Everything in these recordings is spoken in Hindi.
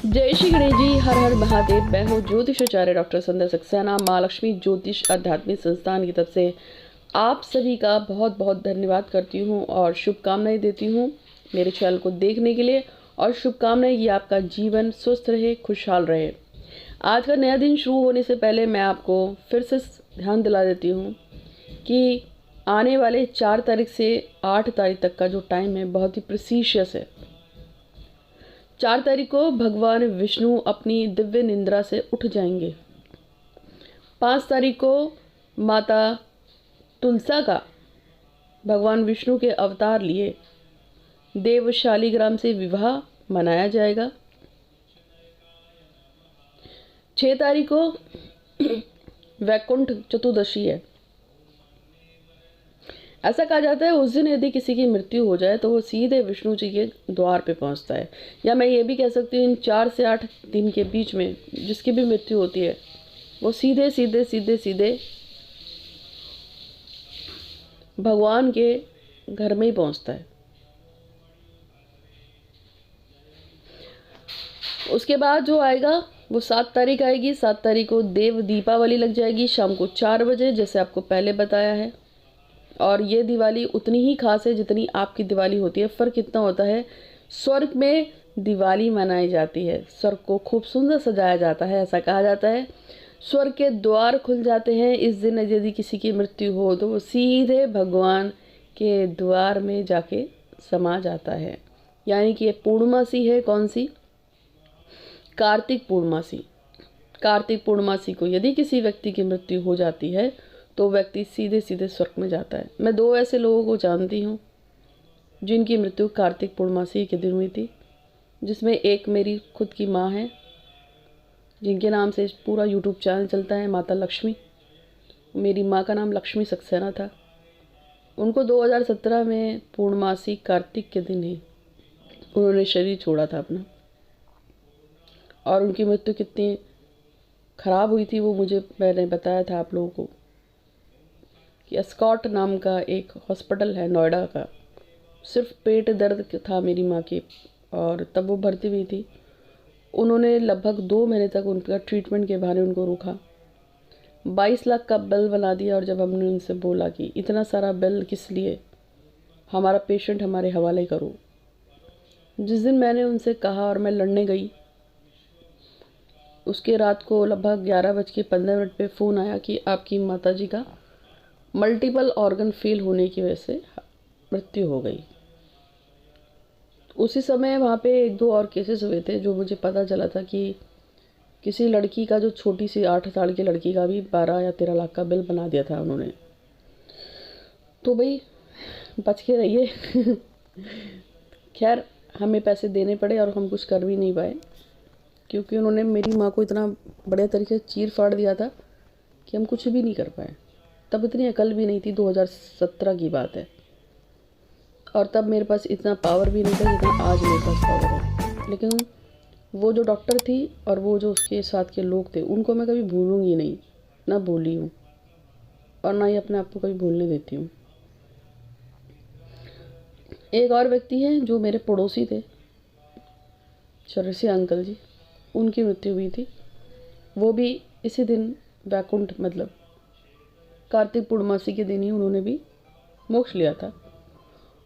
जय श्री गणेश जी, हर हर महादेव। मैं हूँ ज्योतिषाचार्य डॉक्टर संध्या सक्सेना, माँ लक्ष्मी ज्योतिष आध्यात्मिक संस्थान की तरफ से आप सभी का बहुत बहुत धन्यवाद करती हूँ और शुभकामनाएं देती हूँ मेरे चैनल को देखने के लिए। और शुभकामनाएं कि आपका जीवन स्वस्थ रहे, खुशहाल रहे। आज का नया दिन शुरू होने से पहले मैं आपको फिर से ध्यान दिला देती हूँ कि आने वाले 4 तारीख से 8 तारीख तक का जो टाइम है बहुत ही प्रीसियस है। 4 तारीख को भगवान विष्णु अपनी दिव्य निंद्रा से उठ जाएंगे। 5 तारीख को माता तुलसा का भगवान विष्णु के अवतार लिए देव शालिग्राम से विवाह मनाया जाएगा। 6 तारीख को वैकुंठ चतुर्दशी है। ऐसा कहा जाता है उस दिन यदि किसी की मृत्यु हो जाए तो वो सीधे विष्णु जी के द्वार पे पहुंचता है। या मैं ये भी कह सकती हूँ इन 4 से 8 दिन के बीच में जिसकी भी मृत्यु होती है वो सीधे सीधे सीधे सीधे भगवान के घर में ही पहुंचता है। उसके बाद जो आएगा वो 7 तारीख आएगी। 7 तारीख को देव दीपावली लग जाएगी शाम को 4 बजे, जैसे आपको पहले बताया है। और ये दिवाली उतनी ही खास है जितनी आपकी दिवाली होती है। फ़र्क इतना होता है, स्वर्ग में दिवाली मनाई जाती है, स्वर्ग को खूब सुंदर सजाया जाता है। ऐसा कहा जाता है स्वर्ग के द्वार खुल जाते हैं इस दिन। यदि किसी की मृत्यु हो तो वो सीधे भगवान के द्वार में जाके समा जाता है। यानी कि ये पूर्णमासी है। कौन सी? कार्तिक पूर्णमासी। कार्तिक पूर्णमासी को यदि किसी व्यक्ति की मृत्यु हो जाती है तो व्यक्ति सीधे सीधे स्वर्ग में जाता है। मैं 2 ऐसे लोगों को जानती हूँ जिनकी मृत्यु कार्तिक पूर्णमासी के दिन हुई थी, जिसमें एक मेरी खुद की माँ है जिनके नाम से पूरा यूट्यूब चैनल चलता है, माता लक्ष्मी। मेरी माँ का नाम लक्ष्मी सक्सेना था। उनको 2017 में पूर्णमासी कार्तिक के दिन ही उन्होंने शरीर छोड़ा था अपना। और उनकी मृत्यु कितनी खराब हुई थी वो मैंने बताया था आप लोगों को कि स्कॉट नाम का एक हॉस्पिटल है नोएडा का। सिर्फ पेट दर्द था मेरी माँ की और तब वो भर्ती हुई थी। उन्होंने लगभग 2 महीने तक उनका ट्रीटमेंट के बहाने उनको रोका। 22 लाख का बिल बना दिया। और जब हमने उनसे बोला कि इतना सारा बिल किस लिए, हमारा पेशेंट हमारे हवाले करो। जिस दिन मैंने उनसे कहा और मैं लड़ने गई, उसके रात को लगभग 11:15 पे फ़ोन आया कि आपकी माताजी का मल्टीपल ऑर्गन फेल होने की वजह से मृत्यु हो गई। उसी समय वहाँ पे 1-2 और केसेस हुए थे जो मुझे पता चला था कि किसी लड़की का, जो छोटी सी 8 साल की लड़की का भी 12 या 13 लाख का बिल बना दिया था उन्होंने। तो भाई बच के रहिए। खैर हमें पैसे देने पड़े और हम कुछ कर भी नहीं पाए क्योंकि उन्होंने मेरी माँ को इतना बढ़िया तरीके से चीर फाड़ दिया था कि हम कुछ भी नहीं कर पाए। तब इतनी अकल भी नहीं थी, 2017 की बात है। और तब मेरे पास इतना पावर भी नहीं था जितना आज मेरे पास पावर है। लेकिन वो जो डॉक्टर थी और वो जो उसके साथ के लोग थे उनको मैं कभी भूलूंगी नहीं, ना भूली हूँ और ना ही अपने आप को कभी भूलने देती हूँ। एक और व्यक्ति हैं जो मेरे पड़ोसी थे, चौरसिया अंकल जी, उनकी मृत्यु हुई थी। वो भी इसी दिन वैकुंठ मतलब कार्तिक पूर्णमासी के दिन ही उन्होंने भी मोक्ष लिया था।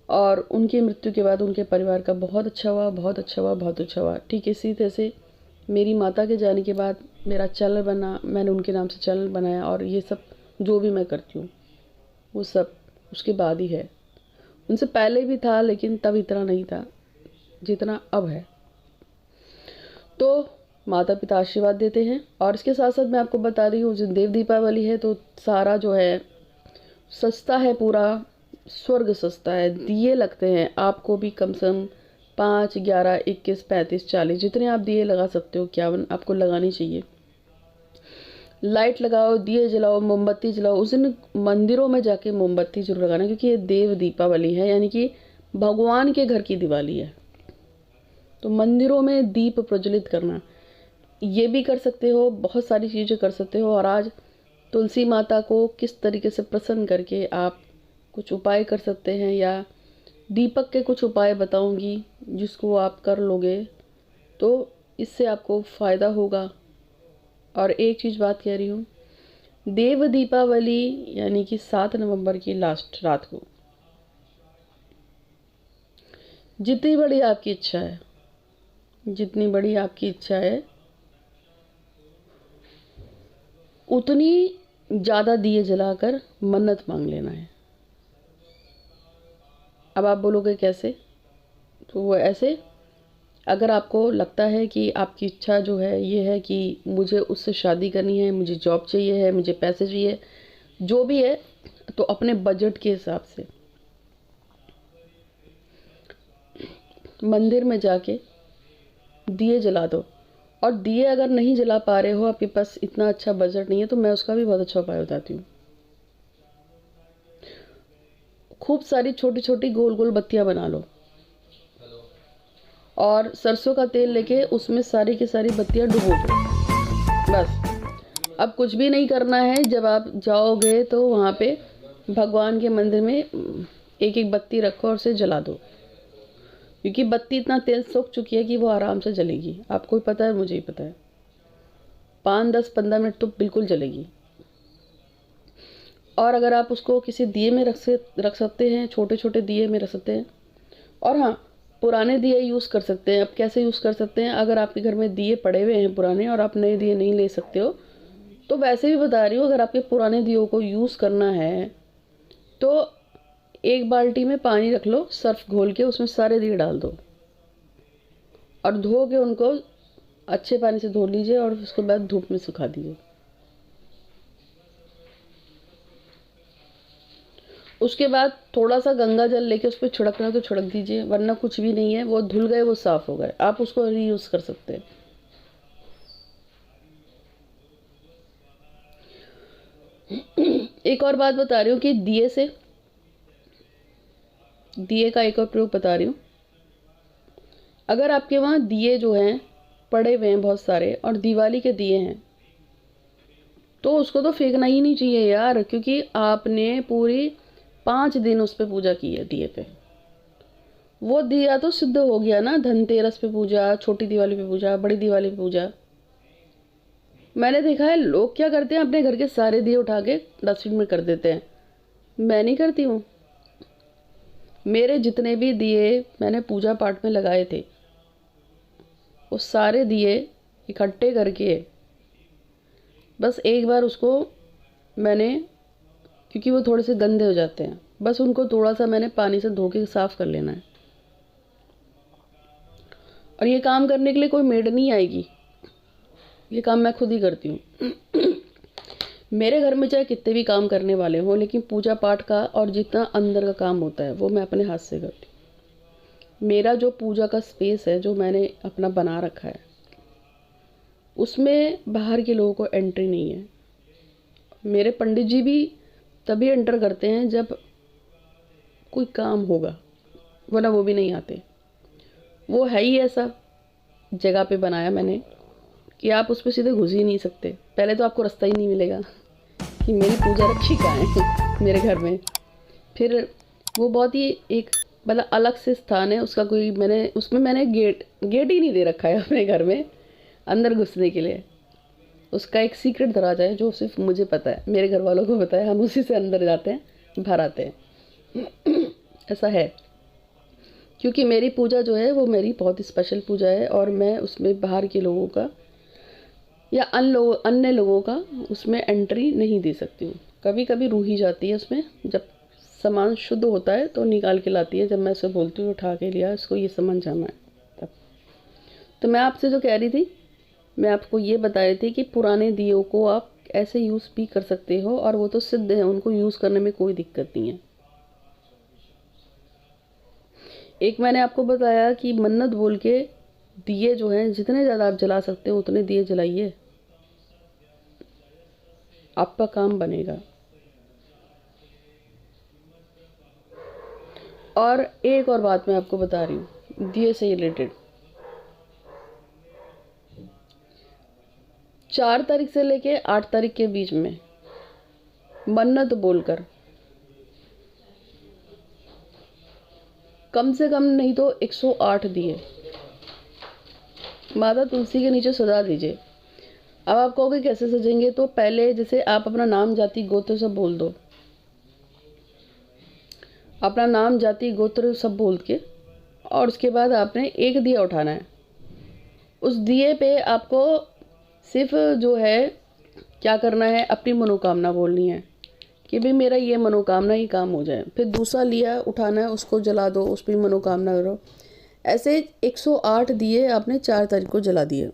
और उनकी मृत्यु के बाद उनके परिवार का बहुत अच्छा हुआ, बहुत अच्छा हुआ, बहुत अच्छा हुआ। ठीक इसी तरह से मेरी माता के जाने के बाद मेरा चैनल बना, मैंने उनके नाम से चैनल बनाया। और ये सब जो भी मैं करती हूँ वो सब उसके बाद ही है। उनसे पहले भी था लेकिन तब इतना नहीं था जितना अब है। तो माता पिता आशीर्वाद देते हैं। और इसके साथ साथ मैं आपको बता रही हूँ, जिस देव दीपावली है तो सारा जो है सस्ता है, पूरा स्वर्ग सस्ता है। दिए लगते हैं आपको भी कम से कम 5, 11, 21, 35, 40 जितने आप दिए लगा सकते हो, 51 आपको लगानी चाहिए। लाइट लगाओ, दिए जलाओ, मोमबत्ती जलाओ। उस दिन मंदिरों में जाके मोमबत्ती जरूर लगाना क्योंकि ये देव दीपावली है, यानी कि भगवान के घर की दिवाली है। तो मंदिरों में दीप प्रज्वलित करना, ये भी कर सकते हो, बहुत सारी चीज़ें कर सकते हो। और आज तुलसी माता को किस तरीके से प्रसन्न करके आप कुछ उपाय कर सकते हैं, या दीपक के कुछ उपाय बताऊंगी जिसको आप कर लोगे तो इससे आपको फ़ायदा होगा। और एक चीज़ बात कह रही हूँ, देव दीपावली यानी कि 7 नवंबर की लास्ट रात को जितनी बड़ी आपकी इच्छा है, जितनी बड़ी आपकी इच्छा है उतनी ज़्यादा दिए जलाकर मन्नत मांग लेना है। अब आप बोलोगे कैसे? तो वो ऐसे, अगर आपको लगता है कि आपकी इच्छा जो है ये है कि मुझे उससे शादी करनी है, मुझे जॉब चाहिए है, मुझे पैसे चाहिए, जो भी है, तो अपने बजट के हिसाब से मंदिर में जाके दिए जला दो। और दिए अगर नहीं जला पा रहे हो, आपके पास इतना अच्छा बजट नहीं है, तो मैं उसका भी बहुत अच्छा उपाय बताती हूँ। खूब सारी छोटी छोटी गोल गोल बत्तियाँ बना लो और सरसों का तेल लेके उसमें सारी की सारी बत्तियाँ डुबो दो। बस, अब कुछ भी नहीं करना है। जब आप जाओगे तो वहाँ पे भगवान के मंदिर में एक एक बत्ती रखो और उसे जला दो, क्योंकि बत्ती इतना तेल सोख चुकी है कि वो आराम से जलेगी। आपको भी पता है, मुझे ही पता है, 5, 10, 15 मिनट तो बिल्कुल जलेगी। और अगर आप उसको किसी दिए में रख सकते हैं, छोटे छोटे दिए में रख सकते हैं। और हाँ, पुराने दिए यूज़ कर सकते हैं। अब कैसे यूज़ कर सकते हैं? अगर आपके घर में दिए पड़े हुए हैं पुराने और आप नए दिए नहीं ले सकते हो, तो वैसे भी बता रही हूँ, अगर आपके पुराने दियों को यूज़ करना है तो एक बाल्टी में पानी रख लो, सर्फ घोल के उसमें सारे दिए डाल दो और धो के उनको अच्छे पानी से धो लीजिए और उसके बाद धूप में सुखा दीजिए। उसके बाद थोड़ा सा गंगा जल लेके उस पर छिड़कना तो छिड़क दीजिए, वरना कुछ भी नहीं है, वो धुल गए, वो साफ़ हो गए, आप उसको रीयूज़ कर सकते हैं। एक और बात बता रही हूँ कि दिए का एक और प्रयोग बता रही हूँ। अगर आपके वहाँ दिए जो हैं पड़े हुए हैं बहुत सारे और दिवाली के दिए हैं, तो उसको तो फेंकना ही नहीं चाहिए यार, क्योंकि आपने पूरी 5 दिन उस पर पूजा की है दिए पे। वो दिया तो सिद्ध हो गया ना। धनतेरस पे पूजा, छोटी दिवाली पे पूजा, बड़ी दिवाली पे पूजा। मैंने देखा है लोग क्या करते हैं, अपने घर के सारे दिए उठा के डस्टबिन में कर देते हैं। मैं नहीं करती हूँ। मेरे जितने भी दिए मैंने पूजा पाठ में लगाए थे, वो सारे दिए इकट्ठे करके बस एक बार उसको मैंने, क्योंकि वो थोड़े से गंदे हो जाते हैं, बस उनको थोड़ा सा मैंने पानी से धो के साफ़ कर लेना है। और ये काम करने के लिए कोई मेड नहीं आएगी, ये काम मैं खुद ही करती हूँ। मेरे घर में चाहे कितने भी काम करने वाले हों, लेकिन पूजा पाठ का और जितना अंदर का काम होता है वो मैं अपने हाथ से करती हूँ। मेरा जो पूजा का स्पेस है जो मैंने अपना बना रखा है, उसमें बाहर के लोगों को एंट्री नहीं है। मेरे पंडित जी भी तभी एंटर करते हैं जब कोई काम होगा, वरना वो भी नहीं आते। वो है ही ऐसा जगह पे बनाया मैंने कि आप उस पर सीधे घुस ही नहीं सकते। पहले तो आपको रास्ता ही नहीं मिलेगा कि मेरी पूजा रखी कहाँ है मेरे घर में। फिर वो बहुत ही एक मतलब अलग से स्थान है उसका, कोई मैंने गेट ही नहीं दे रखा है अपने घर में अंदर घुसने के लिए। उसका एक सीक्रेट दरवाज़ा है जो सिर्फ मुझे पता है, मेरे घर वालों को पता है, हम उसी से अंदर जाते हैं, बाहर आते हैं। ऐसा है, क्योंकि मेरी पूजा जो है वो मेरी बहुत ही स्पेशल पूजा है और मैं उसमें बाहर के लोगों का या अन्य लोगों का उसमें एंट्री नहीं दे सकती हूँ। कभी कभी रूही जाती है उसमें, जब सामान शुद्ध होता है तो निकाल के लाती है, जब मैं उसे बोलती हूँ उठा के लिया, इसको ये सामान जाना है तब। तो मैं आपसे जो कह रही थी, मैं आपको ये बता रही थी कि पुराने दियों को आप ऐसे यूज़ भी कर सकते हो और वो तो सिद्ध है, उनको यूज़ करने में कोई दिक्कत नहीं है। एक मैंने आपको बताया कि मन्नत बोल के दिए जो हैं जितने ज़्यादा आप जला सकते हो उतने दिए जलाइए, आपका काम बनेगा। और एक और बात मैं आपको बता रही हूँ दिए से रिलेटेड, 4 तारीख से लेके 8 तारीख के बीच में मन्नत बोलकर कम से कम नहीं तो 108 दिए माता तुलसी के नीचे सजा दीजिए। अब आप कहोगे कैसे सजेंगे, तो पहले जैसे आप अपना नाम, जाति, गोत्र सब बोल दो। अपना नाम, जाति, गोत्र सब बोल के, और उसके बाद आपने एक दिया उठाना है। उस दिए पे आपको सिर्फ जो है क्या करना है, अपनी मनोकामना बोलनी है कि भाई मेरा ये मनोकामना ही काम हो जाए। फिर दूसरा लिया उठाना है, उसको जला दो, उस पर मनोकामना करो। ऐसे 108 दिए आपने 4 तारीख को जला दिए।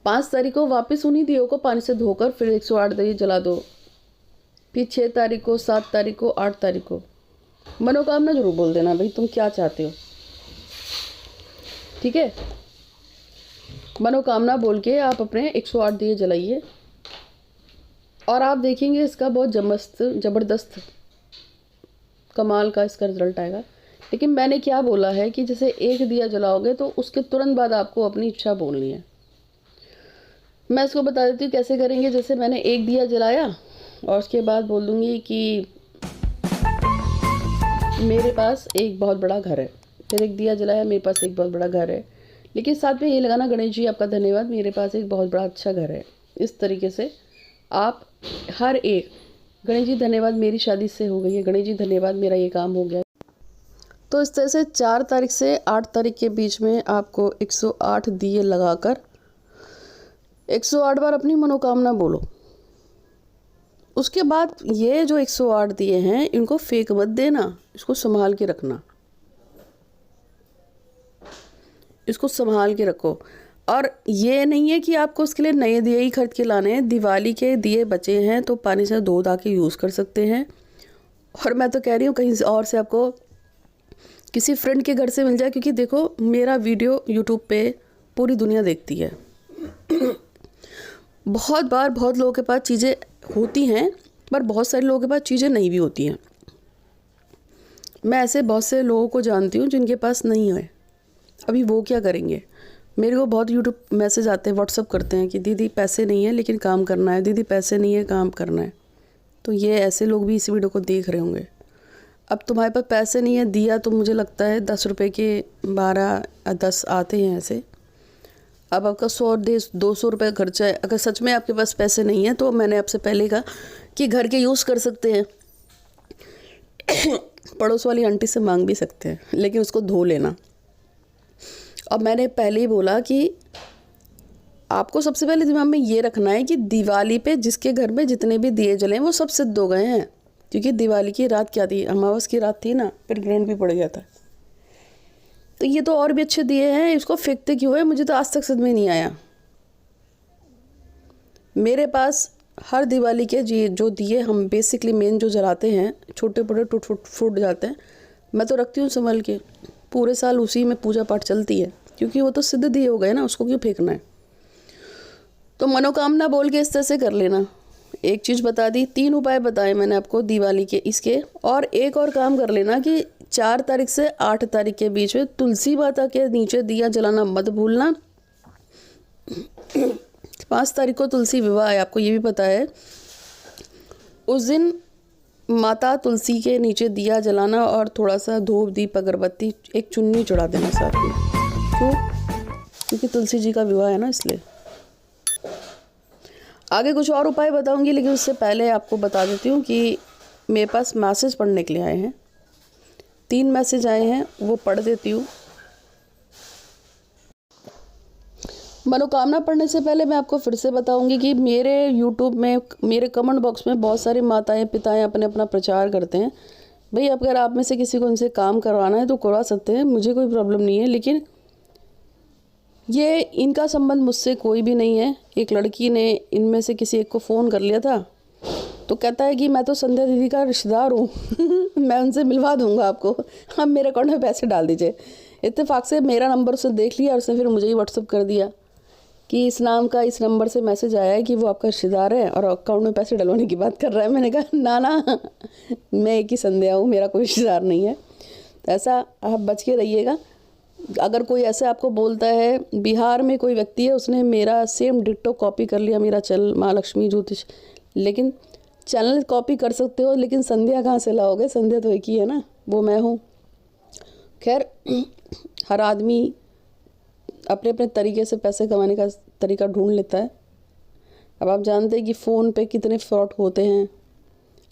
5 तारीख को वापस उन्हीं दियों को पानी से धोकर फिर 108 दिए जला दो। फिर 6 तारीख को, 7 तारीख को, 8 तारीख को मनोकामना जरूर बोल देना भाई तुम क्या चाहते हो, ठीक है। मनोकामना बोल के आप अपने 108 दिए जलाइए और आप देखेंगे इसका बहुत ज़बरदस्त कमाल का इसका रिजल्ट आएगा। लेकिन मैंने क्या बोला है कि जैसे एक दिया जलाओगे तो उसके तुरंत बाद आपको अपनी इच्छा बोलनी है। मैं इसको बता देती हूँ कैसे करेंगे। जैसे मैंने एक दिया जलाया और उसके बाद बोल दूँगी कि मेरे पास एक बहुत बड़ा घर है। फिर एक दिया जलाया, मेरे पास एक बहुत बड़ा घर है, लेकिन साथ में ये लगाना गणेश जी आपका धन्यवाद, मेरे पास एक बहुत बड़ा अच्छा घर है। इस तरीके से आप हर एक, गणेश जी धन्यवाद मेरी शादी से हो गई है, गणेश जी धन्यवाद मेरा ये काम हो गया। तो इस तरह से 4 तारीख से 8 तारीख के बीच में आपको 108 दिए लगाकर 108 बार अपनी मनोकामना बोलो। उसके बाद ये जो 108 दिए हैं इनको फेंक मत देना, इसको संभाल के रखना, इसको संभाल के रखो। और ये नहीं है कि आपको उसके लिए नए दिए ही खरीद के लाने हैं। दिवाली के दिए बचे हैं तो पानी से धो धा के यूज़ कर सकते हैं। और मैं तो कह रही हूँ कहीं और से आपको किसी फ्रेंड के घर से मिल जाए, क्योंकि देखो मेरा वीडियो यूट्यूब पे पूरी दुनिया देखती है। बहुत बार बहुत लोगों के पास चीज़ें होती हैं, पर बहुत सारे लोगों के पास चीज़ें नहीं भी होती हैं। मैं ऐसे बहुत से लोगों को जानती हूँ जिनके पास नहीं है। अभी वो क्या करेंगे? मेरे को बहुत यूट्यूब मैसेज आते हैं, व्हाट्सअप करते हैं कि दीदी पैसे नहीं है लेकिन काम करना है, दीदी पैसे नहीं है काम करना है। तो ये ऐसे लोग भी इस वीडियो को देख रहे होंगे। अब तुम्हारे पास पैसे नहीं है, दिया तो मुझे लगता है 10 रुपये के 12 या 10 आते हैं ऐसे। अब आपका 100-200 रुपये का खर्चा है। अगर सच में आपके पास पैसे नहीं है तो मैंने आपसे पहले कहा कि घर के यूज़ कर सकते हैं, पड़ोस वाली आंटी से मांग भी सकते हैं, लेकिन उसको धो लेना। अब मैंने पहले ही बोला कि आपको सबसे पहले दिमाग में ये रखना है कि दिवाली पे जिसके घर में जितने भी दिए जले वो सब सिद्ध हो गए हैं, क्योंकि दिवाली की रात क्या थी, अमावस की रात थी ना, फिर ग्रहण भी पड़ गया था। तो ये तो और भी अच्छे दिए हैं, इसको फेंकते क्यों है, मुझे तो आज तक समझ में नहीं आया। मेरे पास हर दिवाली के जो दिए हम बेसिकली मेन जो जलाते हैं, छोटे बड़े फूट जाते हैं, मैं तो रखती हूँ संभल के, पूरे साल उसी में पूजा पाठ चलती है, क्योंकि वो तो सिद्ध दिए हो गए ना, उसको क्यों फेंकना है। तो मनोकामना बोल के इस तरह से कर लेना। एक चीज़ बता दी, 3 उपाय बताए मैंने आपको दिवाली के इसके। और एक और काम कर लेना कि 4 तारीख से 8 तारीख के बीच में तुलसी माता के नीचे दिया जलाना मत भूलना। 5 तारीख को तुलसी विवाह है, आपको ये भी पता है। उस दिन माता तुलसी के नीचे दिया जलाना और थोड़ा सा धूप दीप अगरबत्ती, एक चुन्नी चढ़ा देना साथ में। क्यों? क्योंकि तुलसी जी का विवाह है ना, इसलिए। आगे कुछ और उपाय बताऊंगी, लेकिन उससे पहले आपको बता देती हूँ कि मेरे पास मैसेज पढ़ने के लिए आए हैं। 3 मैसेज आए हैं, वो पढ़ देती हूँ। मनोकामना पढ़ने से पहले मैं आपको फिर से बताऊंगी कि मेरे यूट्यूब में, मेरे कमेंट बॉक्स में बहुत सारे माताएं पिताएं अपना प्रचार करते हैं। भाई अगर आप में से किसी को इनसे काम करवाना है तो करवा सकते हैं, मुझे कोई प्रॉब्लम नहीं है, लेकिन ये इनका संबंध मुझसे कोई भी नहीं है। एक लड़की ने इनमें से किसी एक को फ़ोन कर लिया था, तो कहता है कि मैं तो संध्या दीदी का रिश्तेदार हूँ मैं उनसे मिलवा दूँगा आपको, आप मेरे अकाउंट में पैसे डाल दीजिए। इत्तेफाक से मेरा नंबर उसने देख लिया और उसने फिर मुझे ही व्हाट्सअप कर दिया कि इस नाम का इस नंबर से मैसेज आया है कि वो आपका रिश्तेदार है और अकाउंट में पैसे डलवाने की बात कर रहा है। मैंने कहा ना मैं एक ही संध्या हूँ, मेरा कोई रिश्तेदार नहीं है। तो ऐसा आप बच के रहिएगा। अगर कोई ऐसे आपको बोलता है, बिहार में कोई व्यक्ति है, उसने मेरा सेम डिट्टो कॉपी कर लिया, मेरा चैनल माँ लक्ष्मी ज्योतिष, लेकिन चैनल कॉपी कर सकते हो लेकिन संध्या कहाँ से लाओगे, संध्या तो एक ही है ना, वो मैं हूँ। खैर हर आदमी अपने अपने तरीके से पैसे कमाने का तरीका ढूंढ लेता है। अब आप जानते हैं कि फ़ोन पे कितने फ्रॉड होते हैं।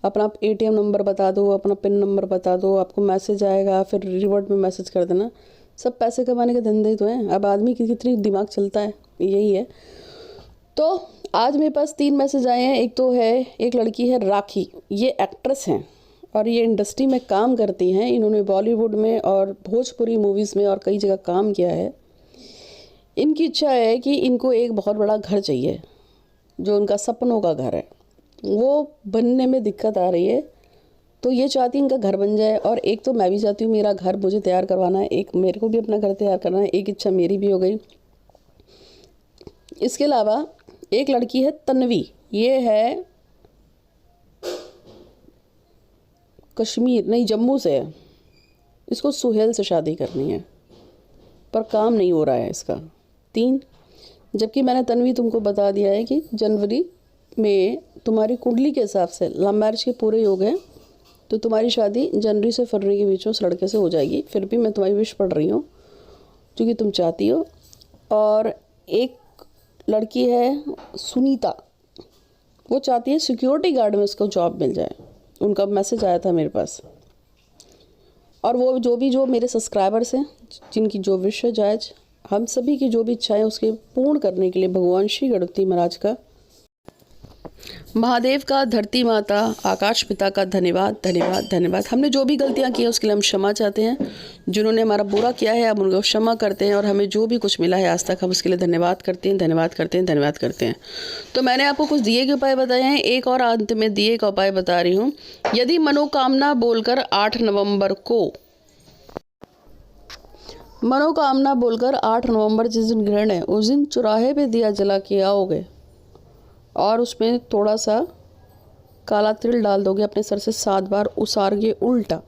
अपना ATM नंबर बता दो, अपना पिन नंबर बता दो, आपको मैसेज आएगा, फिर रिवर्ट में मैसेज कर देना। सब पैसे कमाने के धंधे तो हैं। अब आदमी की कितनी दिमाग चलता है, यही है। तो आज मेरे पास 3 मैसेज आए हैं। एक तो है, एक लड़की है राखी, ये एक्ट्रेस हैं और ये इंडस्ट्री में काम करती हैं। इन्होंने बॉलीवुड में और भोजपुरी मूवीज़ में और कई जगह काम किया है। इनकी इच्छा है कि इनको एक बहुत बड़ा घर चाहिए, जो उनका सपनों का घर है, वो बनने में दिक्कत आ रही है। तो ये चाहती इनका घर बन जाए। और एक तो मैं भी चाहती हूँ मेरा घर मुझे तैयार करवाना है, एक मेरे को भी अपना घर तैयार करना है। एक इच्छा मेरी भी हो गई। इसके अलावा एक लड़की है तन्वी, ये है कश्मीर नहीं जम्मू से है। इसको सुहेल से शादी करनी है पर काम नहीं हो रहा है इसका। 3, जबकि मैंने तन्वी तुमको बता दिया है कि जनवरी में तुम्हारी कुंडली के हिसाब से लव मैरिज के पूरे योग हैं, तो तुम्हारी शादी जनवरी से फरवरी के बीच में उस लड़के से हो जाएगी। फिर भी मैं तुम्हारी विश पढ़ रही हूँ क्योंकि तुम चाहती हो। और एक लड़की है सुनीता, वो चाहती है सिक्योरिटी गार्ड में उसको जॉब मिल जाए। उनका मैसेज आया था मेरे पास। और वो जो मेरे सब्सक्राइबर्स हैं, जिनकी जो विश है जायज, हम सभी की जो भी इच्छाएं उसके पूर्ण करने के लिए भगवान श्री गणपति महाराज का, महादेव का, धरती माता, आकाश पिता का धन्यवाद धन्यवाद धन्यवाद। हमने जो भी गलतियां की हैं उसके लिए हम क्षमा चाहते हैं। जिन्होंने हमारा बुरा किया है हम उनको क्षमा करते हैं। और हमें जो भी कुछ मिला है आज तक हम उसके लिए धन्यवाद करते हैं, धन्यवाद करते हैं, धन्यवाद करते हैं। तो मैंने आपको कुछ दिए के उपाय बताए हैं। एक और अंत में दिए का उपाय बता रही हूँ। यदि मनोकामना बोलकर 8 नवंबर जिस दिन ग्रहण है उस दिन चौराहे पे दिया जला के आओगे और उसमें थोड़ा सा काला तिल डाल दोगे, अपने सर से 7 बार उसारगे उल्टा,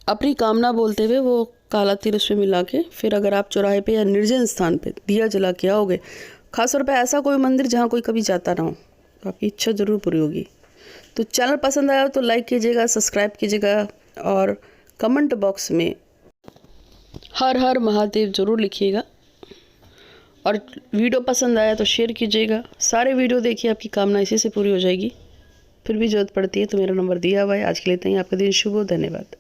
अपनी कामना बोलते हुए वो काला तिल उसमें मिला के, फिर अगर आप चौराहे पे या निर्जन स्थान पे दिया जला के आओगे, खासतौर पे ऐसा कोई मंदिर जहाँ कोई कभी जाता ना हो, तो आपकी इच्छा ज़रूर पूरी होगी। तो चैनल पसंद आया तो लाइक कीजिएगा, सब्सक्राइब कीजिएगा और कमेंट बॉक्स में हर हर महादेव ज़रूर लिखिएगा। और वीडियो पसंद आया तो शेयर कीजिएगा। सारे वीडियो देखिए, आपकी कामना इसी से पूरी हो जाएगी। फिर भी ज़रूरत पड़ती है तो मेरा नंबर दिया हुआ है। आज के लिए इतना ही। आपका दिन शुभ हो। धन्यवाद।